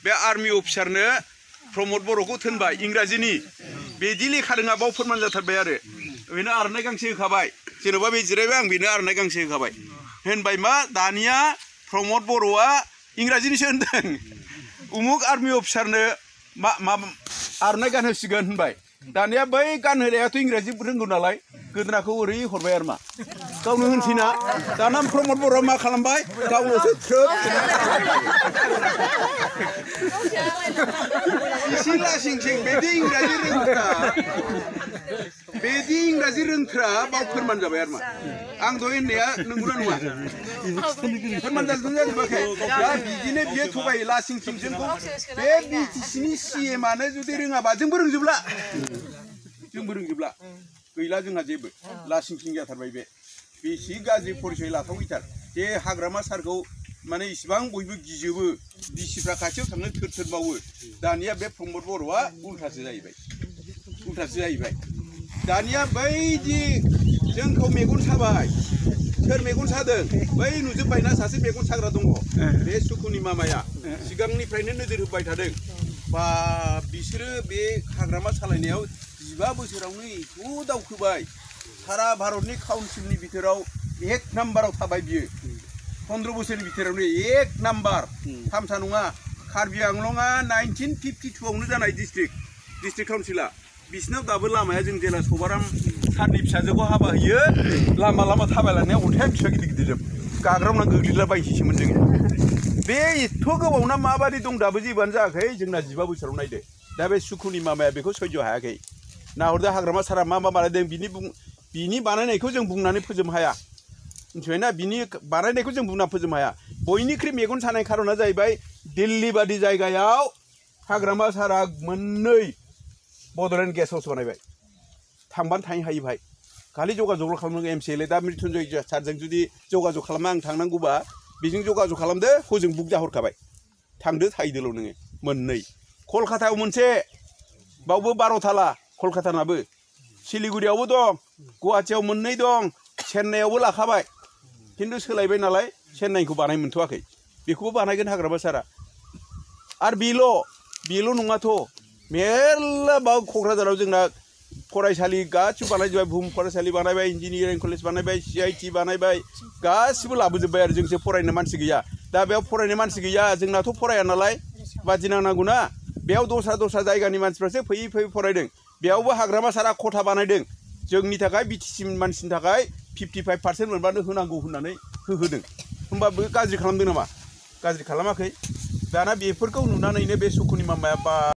बे आर्मी अफिसारनो प्रमद बर'खौ थिनबाय इंराजिनि बेदि लेखा रोङा बाव फोरमान जाथारबाय आरो बेनो आर'नाइ गांसे होखाबाय जेनेबा बे जिरायबाय आं बेनो आर'नाइ गांसे होखाबाय होनबाय मा दानिया प्रमद बर'आ इंराजिनिसो होनदों उमुक आर्मी अफिसारनो मा आर'नाइ गानहोसिगोन होनबाय दानिया बै गानहोनायाथ' इंराजि रोंगौ नालाय गोदोनाखौ ओरै हरबाय आरो मा गावनो होनसैना दाना प्रमद बर'आ मा खालामबाय गावनोसो थ्रोब इसे लासिंसिं बेदि इंराजि रोंथ्रा बाव फोरमान जाबाय आरो मा आं दहाय होननाया नंगौना नङा फोरमान जादोंना जाजोबाखै दा बिदिनो बियो थगायो लासिंसिं जोंखौ बे बिटिसिनि CMआनो जुदि रोङाबा जोंबो रोंजोबला गैला जोंहा जेबो लासिंसिं जाथारबाय बेसे गाज्रि परिचय लाथावैथार जे हाग्रामा सारखौ माने इसिबां बयबो गिजोबो डिसिफ्रा खाथियाव थांनो थोर बावो दानिया बे प्रमद बर'आ उल्थासो जाहैबाय दानिया बैदि जोंखौ मेगन साबाय सोर मेगन सादों बै नुजोब्बायना सासे मेगन साग्रा दङ बे सुकुनि मामाया सिगांनिफ्रायनो नोजोर होबाय थादों बा बिसोरो बे हाग्रामा सालायनायाव 15 बोसोरावनो एथ' दावखोबाय सारा भारतनि काउन्सिलनि बिथोराव 1 नाम्बाराव थाबाय बियो 15 बोसोरनि बिथोरावनो 1 नाम्बार थामसा नङा कार्बि आंलंआ 1952आवनो जानाय डिस्ट्रिक्ट काउन्सिला बिसिनाव दाबो लामाया जों जेला सभाराम सारनि फिसाजोखौ हाबा होयो लामा थाबायलांनाया अन्थाइया बिसिबां गिदिर गाग्रावना गोग्लैला बायसैसोमोन जोङो बे एथ' गोबावना माबादि दं दाबो जेबोआनो जायाखै जोंना 15 बोसोराव नायदो दा बे सुकुनि मामाया बेखौ सैज' हायाखै नाहरदो हाग्रामा सारा मा बानायदों बिनि बानायनायखौ जों बुंनानै फोजोबनो हाया मिथिबायना बिनि बानायनायखौ जों बुंना फोजोबनो हाया बयनिख्रुइ मेगन सानाय खारना जाहैबाय दिल्ली बादि जायगायाव हाग्रामा सारा मोननै बड'लेण्ड गेस्ट हाउस बानायबाय थांबानो थाहैनो हायो भाई खालि जगाजग खालामनांगौ MCLA दा मृत्युन्जय सारजों जुदि जगाजग खालामना आं थांनांगौबा बेजों जगाजग खालामदो हजों बुक जाहरखाबाय थांदो थाहैदोल' नोङो मोननै कलकातायाव मोनसे बावबो 12 थाला कलकातानाबो सिलिगुरियावबो दं गुवाहाटीयाव मोननै दं चेन्नाइयावबो लाखाबाय खिन्थु सोलायबाय नालाय चेन्नाइखौ बानाय मोनथ'वाखै बेखौबो बानायगोन हाग्रामा सारा आरो बेल' नङाथ' मेरला बाव क'क्राझाराव जोंना फरायसालि गासिबो बानायजोब्बाय बुहुम फरायसालि बानायबाय इन्जिनियारिं कलेज बानायबाय CIT बानायबाय गासिबो लाबोजोब्बाय आरो जोंसो फरायनो मानसि गैया दा बेयाव फरायनो मानसि गैया जोंनाथ' फराया नालाय बादि नांनांगौना बेयाव दस्रा जायगानि मानसिफ्रासो फैयै फरायदों बेयावबो हाग्रामा सारा खथा बानायदों जोंनि थाखाय BTC मानसिनि थाखाय 55% मोनबानो होनांगौ होननानै होदों होमबाबो गाज्रि खालामदों नामा गाज्रि खालामाखै दाना बेफोरखौ नुनानैनो बे सुकुनि मामाया